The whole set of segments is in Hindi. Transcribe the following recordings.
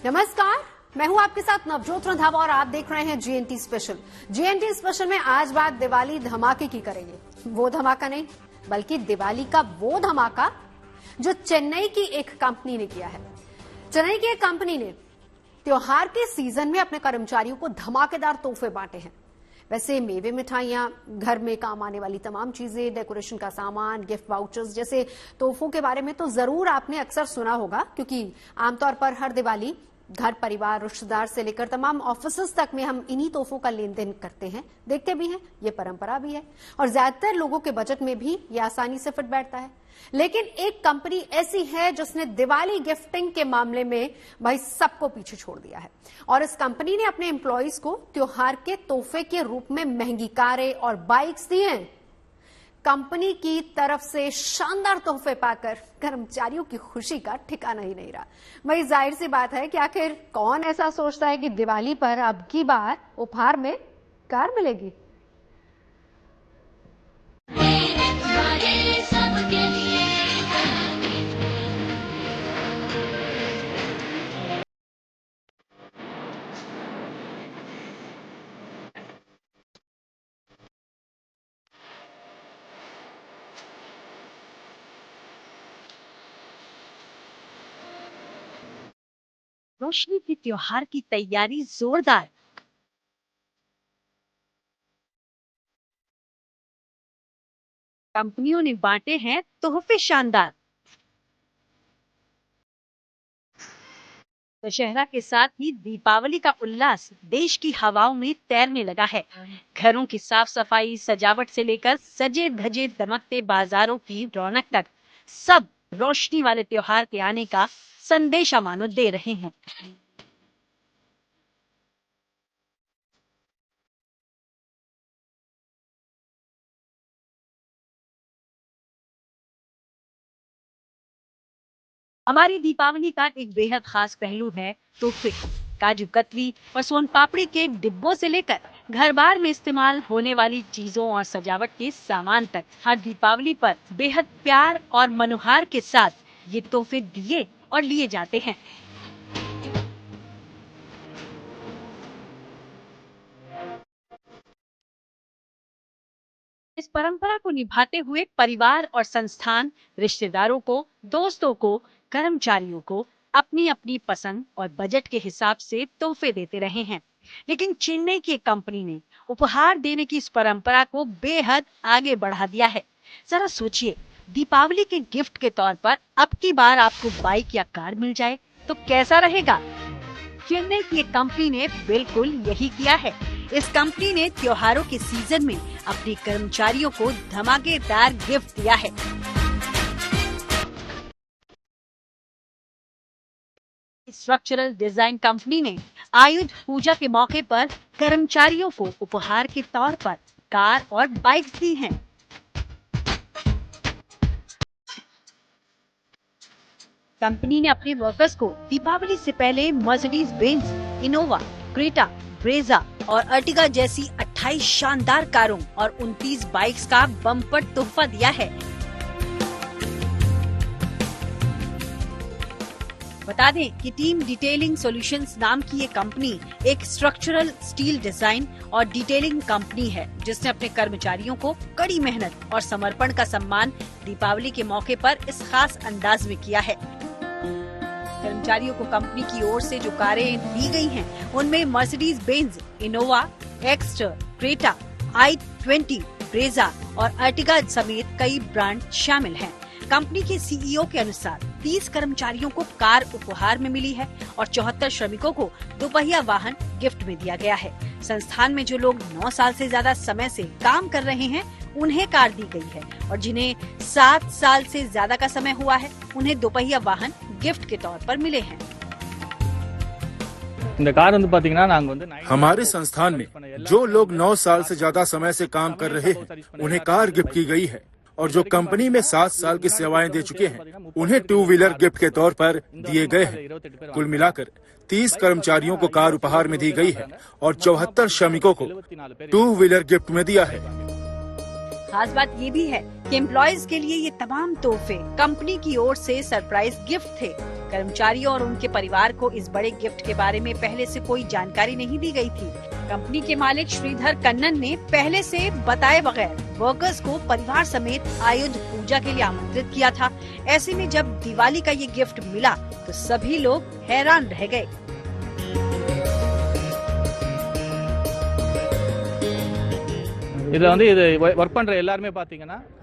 नमस्कार, मैं हूं आपके साथ नवजोत रंधावा और आप देख रहे हैं जीएनटी स्पेशल। जीएनटी स्पेशल में आज बात दिवाली धमाके की करेंगे। वो धमाका नहीं, बल्कि दिवाली का वो धमाका जो चेन्नई की एक कंपनी ने किया है। चेन्नई की एक कंपनी ने त्योहार के सीजन में अपने कर्मचारियों को धमाकेदार तोहफे बांटे हैं। वैसे मेवे, मिठाइयां, घर में काम आने वाली तमाम चीजें, डेकोरेशन का सामान, गिफ्ट वाउचर्स जैसे तोहफों के बारे में तो जरूर आपने अक्सर सुना होगा, क्योंकि आमतौर पर हर दिवाली घर परिवार, रिश्तेदार से लेकर तमाम ऑफिसेस तक में हम इन्हीं तोहफों का लेन देन करते हैं, देखते भी हैं, ये परंपरा भी है और ज्यादातर लोगों के बजट में भी ये आसानी से फिट बैठता है। लेकिन एक कंपनी ऐसी है जिसने दिवाली गिफ्टिंग के मामले में भाई सबको पीछे छोड़ दिया है और इस कंपनी ने अपने एम्प्लॉइज को त्योहार के तोहफे के रूप में महंगी कारें और बाइक्स दी हैं। कंपनी की तरफ से शानदार तोहफे पाकर कर्मचारियों की खुशी का ठिकाना ही नहीं रहा। भाई जाहिर सी बात है कि आखिर कौन ऐसा सोचता है कि दिवाली पर अब की बार उपहार में कार मिलेगी। रोशनी के त्योहार की तैयारी जोरदार। कंपनियों ने बांटे हैं तोहफे शानदार। दशहरा के साथ ही दीपावली का उल्लास देश की हवाओं में तैरने लगा है। घरों की साफ सफाई, सजावट से लेकर सजे धजे दमकते बाजारों की रौनक तक सब रोशनी वाले त्योहार के आने का संदेशा मानो दे रहे हैं। हमारी दीपावली का एक बेहद खास पहलू है तोहफे। काजू कतली और सोन पापड़ी के डिब्बों से लेकर घर बार में इस्तेमाल होने वाली चीजों और सजावट के सामान तक हर दीपावली पर बेहद प्यार और मनोहार के साथ ये तोहफे दिए और लिए जाते हैं। इस परंपरा को निभाते हुए परिवार और संस्थान रिश्तेदारों को, दोस्तों को, कर्मचारियों को अपनी अपनी पसंद और बजट के हिसाब से तोहफे देते रहे हैं। लेकिन चेन्नई की एक कंपनी ने उपहार देने की इस परंपरा को बेहद आगे बढ़ा दिया है। जरा सोचिए, दीपावली के गिफ्ट के तौर पर अब की बार आपको बाइक या कार मिल जाए तो कैसा रहेगा? चेन्नई की एक कंपनी ने बिल्कुल यही किया है। इस कंपनी ने त्योहारों के सीजन में अपने कर्मचारियों को धमाकेदार गिफ्ट दिया है। स्ट्रक्चरल डिजाइन कंपनी ने आयुध पूजा के मौके पर कर्मचारियों को उपहार के तौर पर कार और बाइक्स दी हैं। कंपनी ने अपने वर्कर्स को दीपावली से पहले Mercedes Benz, Innova, Creta, Brezza और अर्टिगा जैसी 28 शानदार कारों और 29 बाइक्स का बम्पर तोहफा दिया है। बता दें कि टीम डिटेलिंग सॉल्यूशंस नाम की ये कंपनी एक स्ट्रक्चरल स्टील डिजाइन और डिटेलिंग कंपनी है, जिसने अपने कर्मचारियों को कड़ी मेहनत और समर्पण का सम्मान दीपावली के मौके पर इस खास अंदाज में किया है। कर्मचारियों को कंपनी की ओर से जो कारें दी गई हैं, उनमें Mercedes Benz, Innova, Exter, Creta, i20, Brezza और अर्टिगा समेत कई ब्रांड शामिल हैं। कंपनी के सीईओ के अनुसार 30 कर्मचारियों को कार उपहार में मिली है और 74 श्रमिकों को दोपहिया वाहन गिफ्ट में दिया गया है। संस्थान में जो लोग 9 साल से ज्यादा समय से काम कर रहे हैं, उन्हें कार दी गई है और जिन्हें 7 साल से ज्यादा का समय हुआ है, उन्हें दोपहिया वाहन गिफ्ट के तौर पर मिले हैं। हमारे संस्थान में जो लोग 9 साल से ज्यादा समय से काम कर रहे हैं, उन्हें कार गिफ्ट की गई है और जो कंपनी में 7 साल की सेवाएं दे चुके हैं, उन्हें 2 व्हीलर गिफ्ट के तौर पर दिए गए हैं। कुल मिलाकर 30 कर्मचारियों को कार उपहार में दी गई है और 74 श्रमिकों को 2 व्हीलर गिफ्ट में दिया है। खास बात ये भी है कि एम्प्लॉयज के लिए ये तमाम तोहफे कंपनी की ओर से सरप्राइज गिफ्ट थे। कर्मचारियों और उनके परिवार को इस बड़े गिफ्ट के बारे में पहले से कोई जानकारी नहीं दी गई थी। कंपनी के मालिक श्रीधर कन्नन ने पहले से बताए बगैर वर्कर्स को परिवार समेत आयुध पूजा के लिए आमंत्रित किया था। ऐसे में जब दिवाली का ये गिफ्ट मिला तो सभी लोग हैरान रह गए।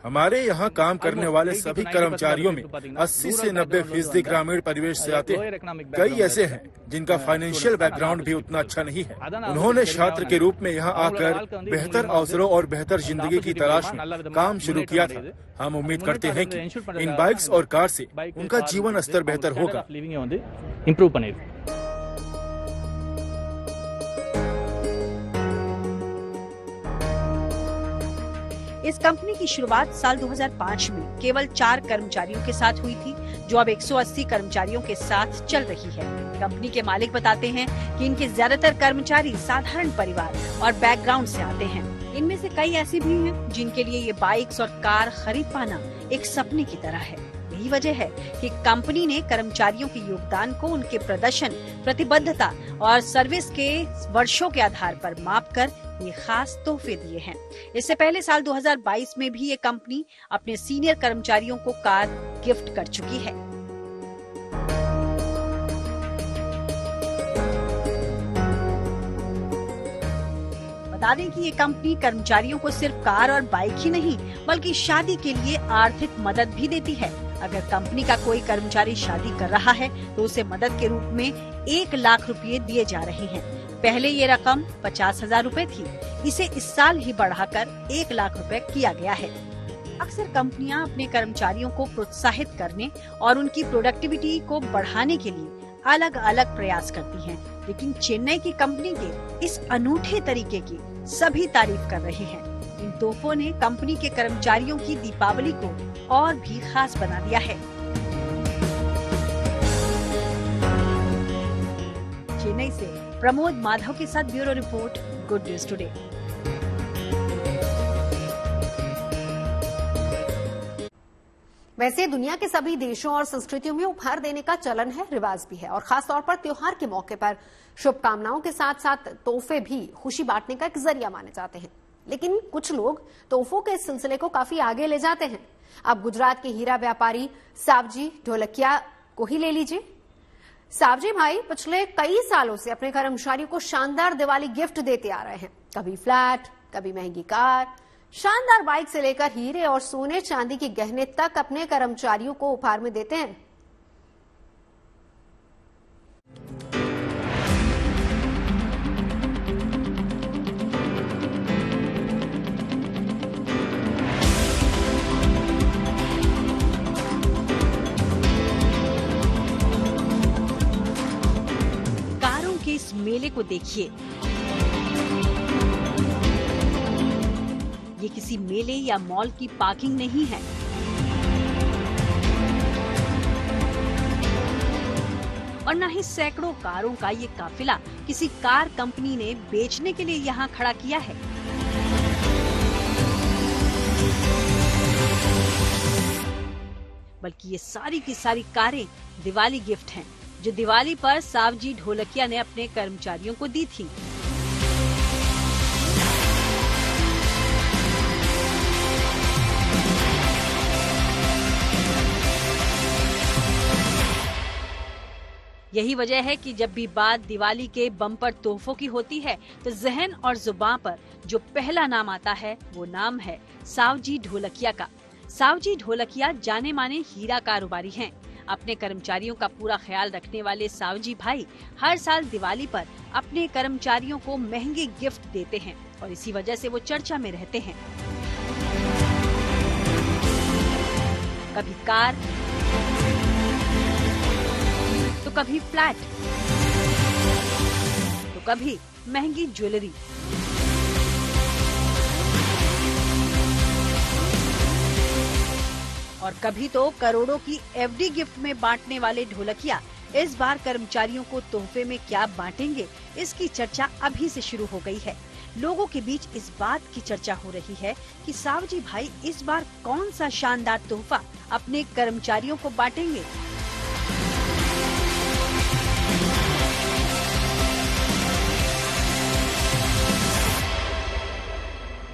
हमारे यहाँ काम करने वाले सभी कर्मचारियों में 80 से 90% ग्रामीण परिवेश से आते हैं। कई ऐसे हैं जिनका फाइनेंशियल बैकग्राउंड भी उतना अच्छा नहीं है। उन्होंने छात्र के रूप में यहाँ आकर बेहतर अवसरों और बेहतर जिंदगी की तलाश में काम शुरू किया था। हम उम्मीद करते हैं कि इन बाइक्स और कार से उनका जीवन स्तर बेहतर होगा। इस कंपनी की शुरुआत साल 2005 में केवल 4 कर्मचारियों के साथ हुई थी, जो अब 180 कर्मचारियों के साथ चल रही है। कंपनी के मालिक बताते हैं कि इनके ज्यादातर कर्मचारी साधारण परिवार और बैकग्राउंड से आते हैं। इनमें से कई ऐसे भी हैं जिनके लिए ये बाइक्स और कार खरीद पाना एक सपने की तरह है। यही वजह है कि कंपनी ने कर्मचारियों के योगदान को उनके प्रदर्शन, प्रतिबद्धता और सर्विस के वर्षों के आधार पर मापकर ये खास तोहफे दिए हैं। इससे पहले साल 2022 में भी ये कंपनी अपने सीनियर कर्मचारियों को कार गिफ्ट कर चुकी है। बता दें कि ये कंपनी कर्मचारियों को सिर्फ कार और बाइक ही नहीं बल्कि शादी के लिए आर्थिक मदद भी देती है। अगर कंपनी का कोई कर्मचारी शादी कर रहा है तो उसे मदद के रूप में 1 लाख रुपए दिए जा रहे हैं। पहले ये रकम 50,000 रुपए थी, इसे इस साल ही बढ़ाकर 1 लाख रुपए किया गया है। अक्सर कंपनियां अपने कर्मचारियों को प्रोत्साहित करने और उनकी प्रोडक्टिविटी को बढ़ाने के लिए अलग अलग प्रयास करती हैं, लेकिन चेन्नई की कंपनी के इस अनूठे तरीके की सभी तारीफ कर रहे हैं। इन तोहफों ने कंपनी के कर्मचारियों की दीपावली को और भी खास बना दिया है। चेन्नई से प्रमोद माधव के साथ bureau report, good news today. वैसे दुनिया के सभी देशों और संस्कृतियों में उपहार देने का चलन है, रिवाज भी है और खासतौर पर त्योहार के मौके पर शुभकामनाओं के साथ साथ तोहफे भी खुशी बांटने का एक जरिया माने जाते हैं। लेकिन कुछ लोग तोहफों के इस सिलसिले को काफी आगे ले जाते हैं। अब गुजरात के हीरा व्यापारी सावजी ढोलकिया को ही ले लीजिए। सावजी भाई पिछले कई सालों से अपने कर्मचारियों को शानदार दिवाली गिफ्ट देते आ रहे हैं। कभी फ्लैट, कभी महंगी कार, शानदार बाइक से लेकर हीरे और सोने चांदी के गहने तक अपने कर्मचारियों को उपहार में देते हैं। इस मेले को देखिए, ये किसी मेले या मॉल की पार्किंग नहीं है। और न ही सैकड़ों कारों का ये काफिला किसी कार कंपनी ने बेचने के लिए यहाँ खड़ा किया है। बल्कि ये सारी की सारी कारें दिवाली गिफ्ट हैं, जो दिवाली पर सावजी ढोलकिया ने अपने कर्मचारियों को दी थी। यही वजह है कि जब भी बात दिवाली के बम्पर तोहफों की होती है तो जहन और जुबान पर जो पहला नाम आता है वो नाम है सावजी ढोलकिया का। सावजी ढोलकिया जाने माने हीरा कारोबारी हैं। अपने कर्मचारियों का पूरा ख्याल रखने वाले सावजी भाई हर साल दिवाली पर अपने कर्मचारियों को महंगे गिफ्ट देते हैं और इसी वजह से वो चर्चा में रहते हैं। कभी कार तो कभी फ्लैट तो कभी महंगी ज्वेलरी। और कभी तो करोड़ों की एफडी गिफ्ट में बांटने वाले ढोलकिया इस बार कर्मचारियों को तोहफे में क्या बांटेंगे, इसकी चर्चा अभी से शुरू हो गई है। लोगों के बीच इस बात की चर्चा हो रही है कि सावजी भाई इस बार कौन सा शानदार तोहफा अपने कर्मचारियों को बांटेंगे।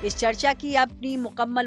इस चर्चा की अपनी मुकम्मल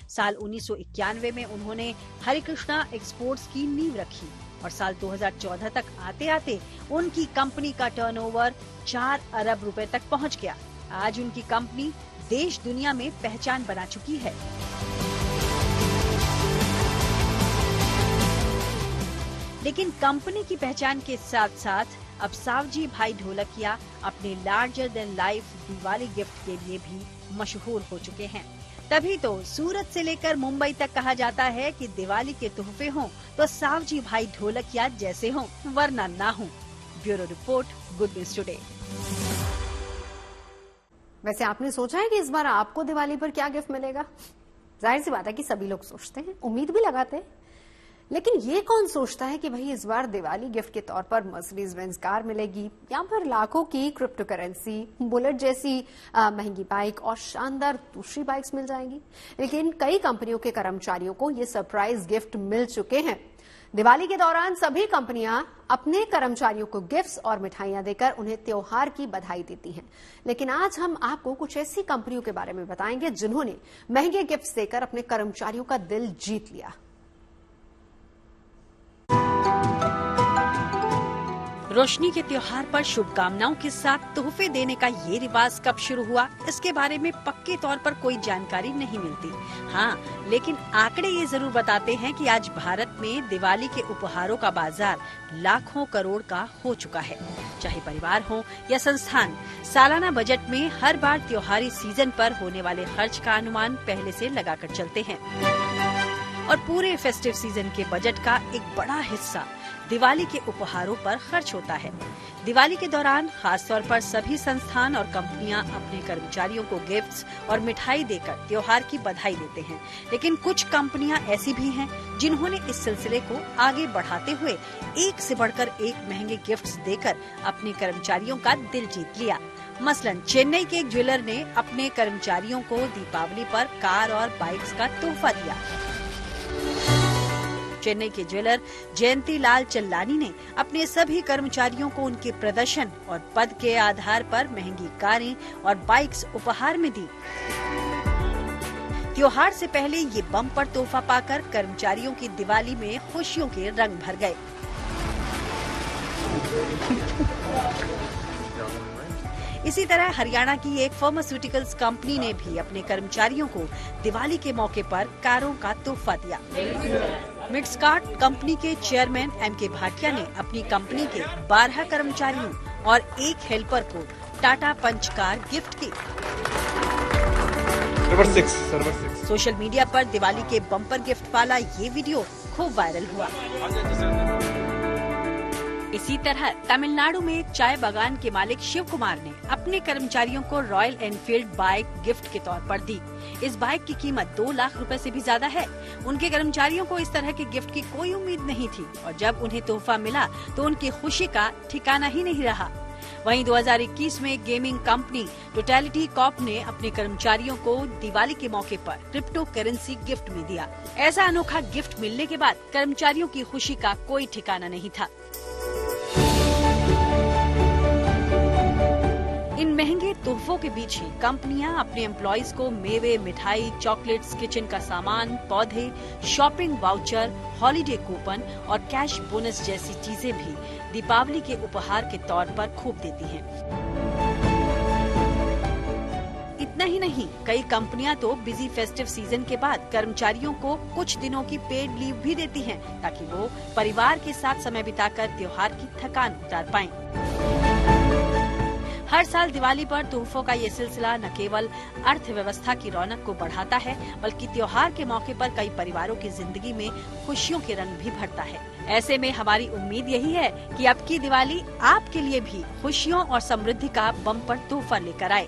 साल 1991 में उन्होंने हरिकृष्णा एक्सपोर्ट्स की नींव रखी और साल 2014 तक आते आते उनकी कंपनी का टर्नओवर 4 अरब रुपए तक पहुंच गया। आज उनकी कंपनी देश दुनिया में पहचान बना चुकी है। लेकिन कंपनी की पहचान के साथ साथ अब सावजी भाई ढोलकिया अपने larger than life Diwali gift के लिए भी मशहूर हो चुके हैं। तभी तो सूरत से लेकर मुंबई तक कहा जाता है कि दिवाली के तोहफे हों तो सावजी भाई ढोलकिया जैसे हों, वरना ना हों। Bureau report, good news today. वैसे आपने सोचा है कि इस बार आपको दिवाली पर क्या गिफ्ट मिलेगा? जाहिर सी बात है कि सभी लोग सोचते हैं, उम्मीद भी लगाते हैं, लेकिन ये कौन सोचता है कि भाई इस बार दिवाली गिफ्ट के तौर पर मर्सिडीज बेंज कार मिलेगी या फिर लाखों की क्रिप्टो करेंसी, बुलेट जैसी महंगी बाइक और शानदार दूसरी बाइक्स मिल जाएंगी। लेकिन कई कंपनियों के कर्मचारियों को ये सरप्राइज गिफ्ट मिल चुके हैं। दिवाली के दौरान सभी कंपनियां अपने कर्मचारियों को गिफ्ट्स और मिठाइयां देकर उन्हें त्योहार की बधाई देती हैं। लेकिन आज हम आपको कुछ ऐसी कंपनियों के बारे में बताएंगे जिन्होंने महंगे गिफ्ट्स देकर अपने कर्मचारियों का दिल जीत लिया। रोशनी के त्योहार पर शुभकामनाओं के साथ तोहफे देने का ये रिवाज कब शुरू हुआ, इसके बारे में पक्के तौर पर कोई जानकारी नहीं मिलती। हाँ, लेकिन आंकड़े ये जरूर बताते हैं कि आज भारत में दिवाली के उपहारों का बाजार लाखों करोड़ का हो चुका है। चाहे परिवार हो या संस्थान, सालाना बजट में हर बार त्योहारी सीजन पर होने वाले खर्च का अनुमान पहले से लगाकर चलते हैं और पूरे फेस्टिव सीजन के बजट का एक बड़ा हिस्सा दिवाली के उपहारों पर खर्च होता है। दिवाली के दौरान खासतौर पर सभी संस्थान और कंपनियां अपने कर्मचारियों को गिफ्ट्स और मिठाई देकर त्योहार की बधाई देते हैं। लेकिन कुछ कंपनियां ऐसी भी हैं जिन्होंने इस सिलसिले को आगे बढ़ाते हुए एक से बढ़कर एक महंगे गिफ्ट्स देकर अपने कर्मचारियों का दिल जीत लिया। मसलन चेन्नई के एक ज्वेलर ने अपने कर्मचारियों को दीपावली पर कार और बाइक्स का तोहफा दिया। चेन्नई के ज्वेलर जयंती लाल चल्लानी ने अपने सभी कर्मचारियों को उनके प्रदर्शन और पद के आधार पर महंगी कारें और बाइक्स उपहार में दी। त्योहार से पहले ये बम्पर तोहफा पाकर कर्मचारियों की दिवाली में खुशियों के रंग भर गए। इसी तरह हरियाणा की एक फार्मास्यूटिकल्स कंपनी ने भी अपने कर्मचारियों को दिवाली के मौके पर कारों का तोहफा दिया। मिडस्कार्ट कंपनी के चेयरमैन M.K. भाटिया ने अपनी कंपनी के 12 कर्मचारियों और एक हेल्पर को टाटा पंच कार गिफ्ट की। सोशल मीडिया पर दिवाली के बम्पर गिफ्ट वाला ये वीडियो खूब वायरल हुआ। इसी तरह तमिलनाडु में एक चाय बागान के मालिक शिव कुमार ने अपने कर्मचारियों को रॉयल एनफील्ड बाइक गिफ्ट के तौर पर दी। इस बाइक की कीमत 2 लाख रुपए से भी ज्यादा है। उनके कर्मचारियों को इस तरह के गिफ्ट की कोई उम्मीद नहीं थी और जब उन्हें तोहफा मिला तो उनकी खुशी का ठिकाना ही नहीं रहा। वहीं 2021 में गेमिंग कंपनी टोटलिटी कॉर्प ने अपने कर्मचारियों को दिवाली के मौके पर क्रिप्टो करेंसी गिफ्ट में दिया। ऐसा अनोखा गिफ्ट मिलने के बाद कर्मचारियों की खुशी का कोई ठिकाना नहीं था। इन महंगे तोहफों के बीच ही कंपनियां अपने एम्प्लॉइज को मेवे, मिठाई, चॉकलेट्स, किचन का सामान, पौधे, शॉपिंग वाउचर, हॉलिडे कूपन और कैश बोनस जैसी चीजें भी दीपावली के उपहार के तौर पर खूब देती हैं। इतना ही नहीं, कई कंपनियां तो बिजी फेस्टिव सीजन के बाद कर्मचारियों को कुछ दिनों की पेड लीव भी देती हैं ताकि वो परिवार के साथ समय बिताकर त्योहार की थकान उतार पाएं। हर साल दिवाली पर तोहफों का ये सिलसिला न केवल अर्थव्यवस्था की रौनक को बढ़ाता है बल्कि त्योहार के मौके पर कई परिवारों की जिंदगी में खुशियों के रंग भी भरता है। ऐसे में हमारी उम्मीद यही है कि अब की दिवाली आपके लिए भी खुशियों और समृद्धि का बम्पर तोहफा लेकर आए।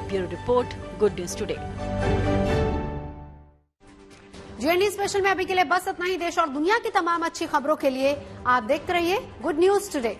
Bureau report, good news today. GNT special में अभी के लिए बस इतना ही। देश और दुनिया की तमाम अच्छी खबरों के लिए आप देखते रहिए गुड न्यूज टुडे।